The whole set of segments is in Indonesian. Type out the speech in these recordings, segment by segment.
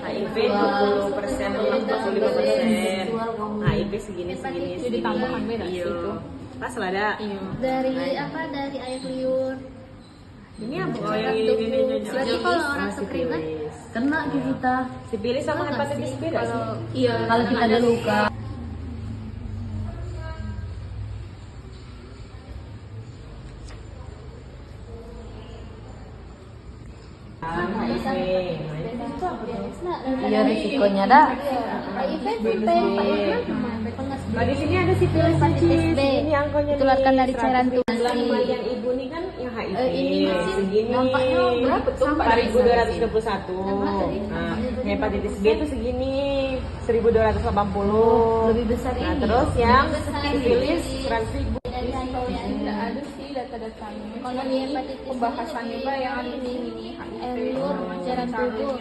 HIV 20% atau 45%. HIV segini. Jadi tambahan beda sih Iya. itu. Pas lah ada. Iya. Dari apa? Dari air liur. Ini apa kalau yang ini Berarti kalau orang sekeringat Kena di kita. sipilis sama hepatitis B nggak sih? Iya. Kalau kita ada luka. HIV. Iya risikonya ada. HIV sampai Nah, di sini ada sipilis hepatitis B. Ini angkanya Ditularkan dari cairan tubuh. Yang ibu nih kan yang HIV. Ini masih segini. dampaknya berapa tuh? 4.221. Nah, hepatitis B itu segini 1.280. Lebih besar Nah, ini. terus yang Lebih besar sipilis ini. 100.000. Dari HIV. Tidak ada sih data-datanya. Kalau di hepatitis B Pembahasannya Mbak yang ada di sini air liur, cairan tubuh.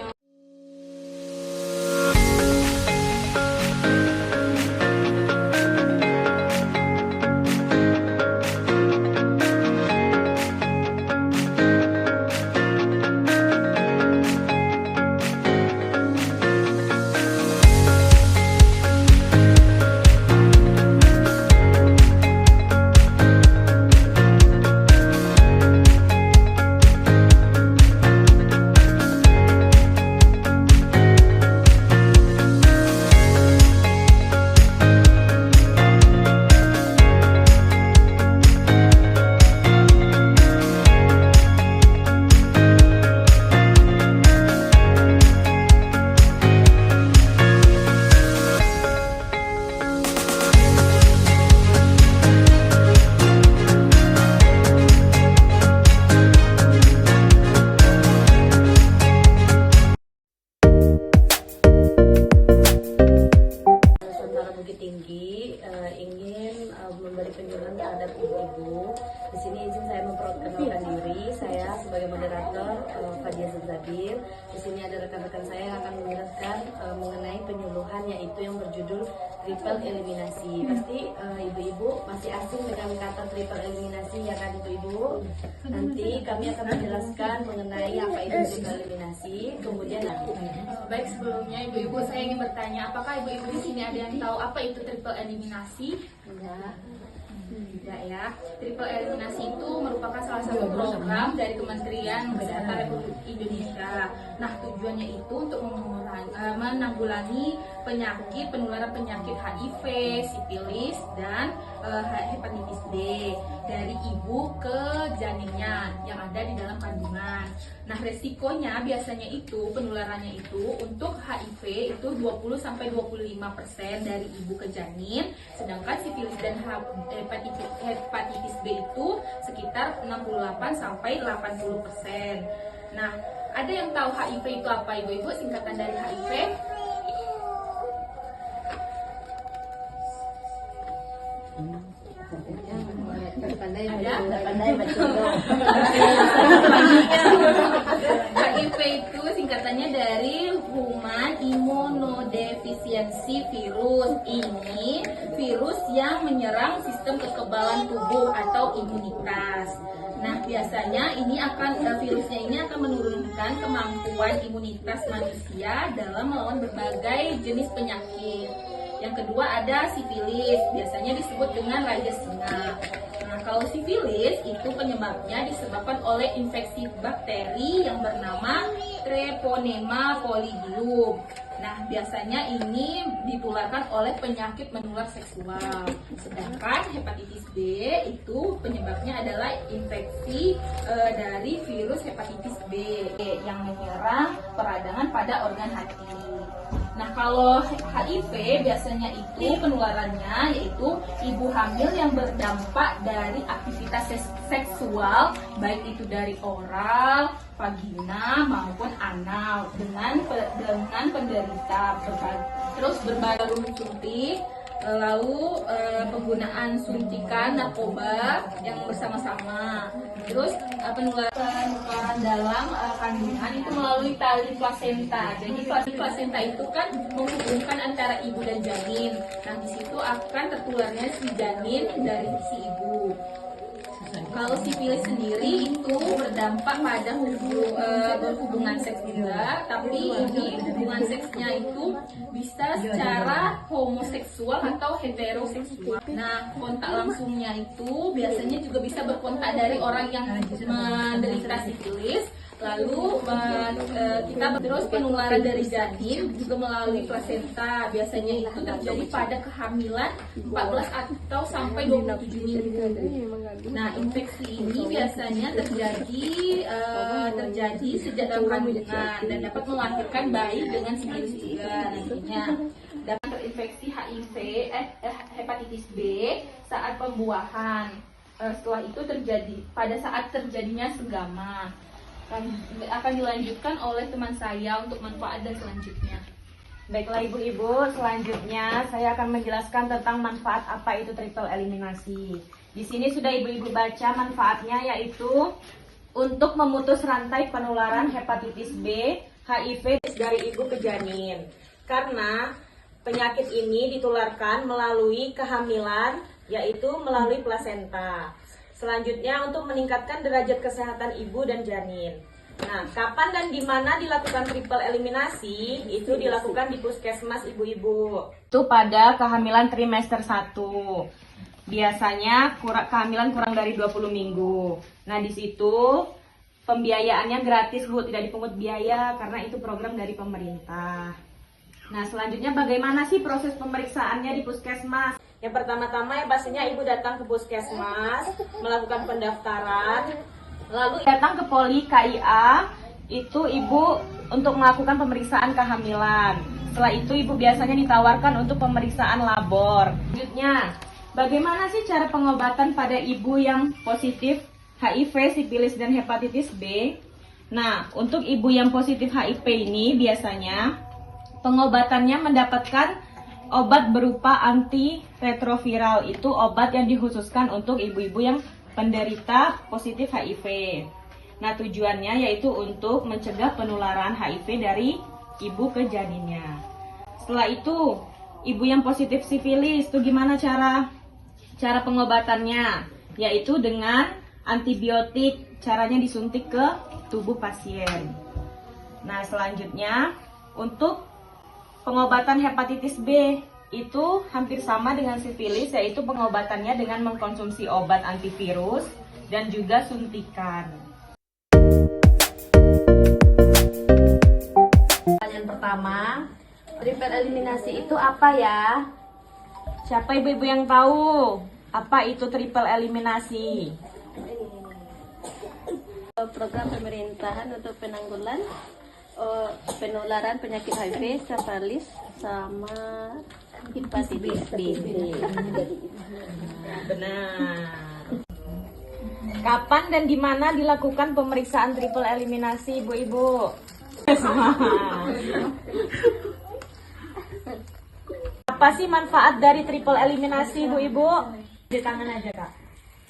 Nusantara Bukit Tinggi ingin memberi penyuluhan terhadap ibu-ibu. Di sini izin saya memperkenalkan diri. Saya sebagai moderator Fadia Zabir. Di sini ada rekan-rekan saya yang akan menjelaskan mengenai penyuluhan yaitu yang berjudul triple eliminasi. Pasti ibu-ibu masih asing dengan kata triple eliminasi ya kan ibu-ibu. Nanti kami akan menjelaskan mengenai apa itu triple eliminasi. Kemudian Baik, sebelumnya ibu-ibu saya ingin bertanya, apakah ibu-ibu di sini ada yang tahu apa itu triple eliminasi? Tidak ya. Triple eliminasi itu merupakan salah satu program dari Kementerian Kesehatan Republik Indonesia. Nah, tujuannya itu untuk menanggulangi penularan penyakit HIV, sipilis, dan hepatitis B dari ibu ke janinnya yang ada di dalam kandungan. Nah, resikonya biasanya itu penularannya itu untuk HIV itu 20-25% dari ibu ke janin, sedangkan sipilis dan hepatitis B itu sekitar 68-80%. Nah, ada yang tahu HIV itu apa ibu-ibu? Singkatan dari HIV? HIV itu singkatannya dari Human Immunodeficiency Virus. Ini virus yang menyerang sistem kekebalan tubuh atau imunitas. Nah, biasanya virusnya ini akan menurunkan kemampuan imunitas manusia dalam melawan berbagai jenis penyakit. Yang kedua ada sifilis, biasanya disebut dengan raja singa. Nah, kalau sifilis itu penyebabnya disebabkan oleh infeksi bakteri yang bernama Treponema pallidum. Nah, biasanya ini ditularkan oleh penyakit menular seksual. Sedangkan hepatitis B itu penyebabnya adalah infeksi dari virus hepatitis B yang menyerang peradangan pada organ hati. Nah, kalau HIV biasanya itu penularannya yaitu ibu hamil yang berdampak dari aktivitas seksual, baik itu dari oral, vagina maupun anal dengan penderita terus berbagai jarum suntik, lalu penggunaan suntikan narkoba yang bersama-sama, terus penularan dalam kandungan itu melalui tali plasenta. Jadi plasenta itu kan menghubungkan antara ibu dan janin. Nah, di situ akan tertularnya si janin dari si ibu. Kalau sifilis sendiri itu berdampak pada berhubungan seks juga, tapi ini hubungan seksnya itu bisa secara homoseksual atau heteroseksual. Nah, kontak langsungnya itu biasanya juga bisa berkontak dari orang yang menderita sifilis. Lalu kita terus penularan dari janin juga melalui plasenta. Biasanya itu terjadi pada kehamilan 14 atau sampai 27 minggu. Nah, infeksi ini biasanya terjadi sejak dalam kandungan dan dapat melahirkan bayi dengan sifilis juga nantinya. Dapat terinfeksi HIV, hepatitis B saat pembuahan. Setelah itu pada saat terjadinya segama. Akan dilanjutkan oleh teman saya untuk manfaat dan selanjutnya. Baiklah ibu-ibu, selanjutnya saya akan menjelaskan tentang manfaat apa itu triple eliminasi. Di sini sudah ibu-ibu baca manfaatnya, yaitu untuk memutus rantai penularan hepatitis B, HIV dari ibu ke janin. Karena penyakit ini ditularkan melalui kehamilan, yaitu melalui plasenta. Selanjutnya untuk meningkatkan derajat kesehatan ibu dan janin. Nah, kapan dan di mana dilakukan triple eliminasi? Itu dilakukan di puskesmas ibu-ibu. Itu pada kehamilan trimester 1. Biasanya kehamilan kurang dari 20 minggu. Nah, di situ pembiayaannya gratis, Bu, tidak dipungut biaya karena itu program dari pemerintah. Nah, selanjutnya bagaimana sih proses pemeriksaannya di puskesmas? Yang pertama-tama ya pastinya ibu datang ke puskesmas, melakukan pendaftaran, lalu datang ke poli KIA, itu ibu untuk melakukan pemeriksaan kehamilan. Setelah itu ibu biasanya ditawarkan untuk pemeriksaan labor. Selanjutnya, bagaimana sih cara pengobatan pada ibu yang positif HIV, sifilis, dan hepatitis B? Nah, untuk ibu yang positif HIV ini biasanya pengobatannya mendapatkan obat berupa antiretroviral, itu obat yang dikhususkan untuk ibu-ibu yang penderita positif HIV. Nah, tujuannya yaitu untuk mencegah penularan HIV dari ibu ke janinnya. Setelah itu, ibu yang positif sifilis itu gimana cara pengobatannya? Yaitu dengan antibiotik, caranya disuntik ke tubuh pasien. Nah, selanjutnya untuk pengobatan hepatitis B itu hampir sama dengan sifilis, yaitu pengobatannya dengan mengkonsumsi obat antivirus dan juga suntikan. Pertanyaan pertama, triple eliminasi itu apa ya? Siapa ibu-ibu yang tahu apa itu triple eliminasi? Program pemerintahan untuk penanggulan penularan penyakit HIV, sifilis, sama hepatitis B. Benar. Kapan dan di mana dilakukan pemeriksaan triple eliminasi, ibu-ibu? Apa sih manfaat dari triple eliminasi, ibu-ibu? Di tangan aja, Kak.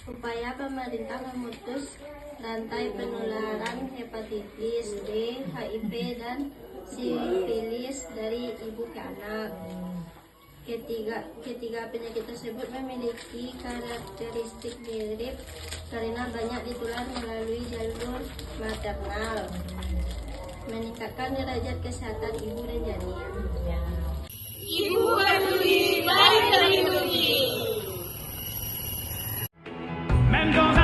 Upaya pemerintah memutus rantai penularan hepatitis B, HIV, dan sifilis dari ibu ke anak. Ketiga penyakit tersebut memiliki karakteristik mirip karena banyak ditular melalui jalur maternal, meningkatkan derajat kesehatan ibu dan janin. Ibu peduli, bayi terlindungi. Men don't